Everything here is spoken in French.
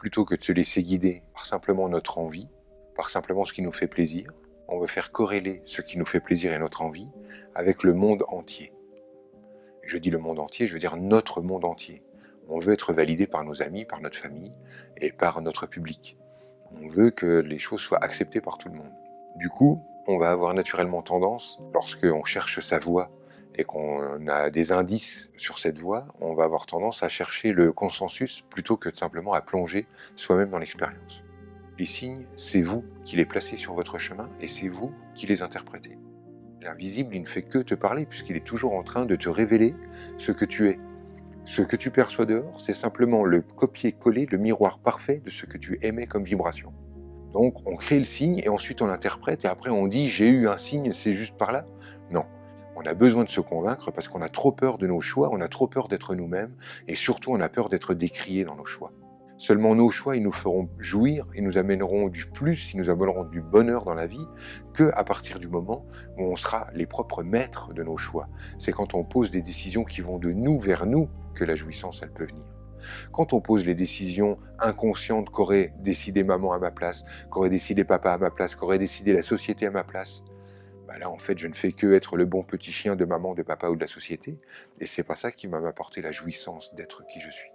plutôt que de se laisser guider par simplement notre envie, par simplement ce qui nous fait plaisir, on veut faire corréler ce qui nous fait plaisir et notre envie avec le monde entier. Je dis le monde entier, je veux dire notre monde entier. On veut être validé par nos amis, par notre famille et par notre public. On veut que les choses soient acceptées par tout le monde. Du coup, on va avoir naturellement tendance, lorsqu'on cherche sa voie et qu'on a des indices sur cette voie, on va avoir tendance à chercher le consensus plutôt que simplement à plonger soi-même dans l'expérience. Les signes, c'est vous qui les placez sur votre chemin et c'est vous qui les interprétez. L'invisible, il ne fait que te parler puisqu'il est toujours en train de te révéler ce que tu es. Ce que tu perçois dehors, c'est simplement le copier-coller, le miroir parfait de ce que tu émets comme vibration. Donc on crée le signe et ensuite on l'interprète et après on dit j'ai eu un signe, c'est juste par là. Non, on a besoin de se convaincre parce qu'on a trop peur de nos choix, on a trop peur d'être nous-mêmes et surtout on a peur d'être décriés dans nos choix. Seulement nos choix, ils nous feront jouir, ils nous amèneront du plus, ils nous amèneront du bonheur dans la vie qu'à partir du moment où on sera les propres maîtres de nos choix. C'est quand on pose des décisions qui vont de nous vers nous que la jouissance, elle peut venir. Quand on pose les décisions inconscientes qu'aurait décidé maman à ma place, qu'aurait décidé papa à ma place, qu'aurait décidé la société à ma place, bah là en fait je ne fais que être le bon petit chien de maman, de papa ou de la société, et c'est pas ça qui va m'apporter la jouissance d'être qui je suis.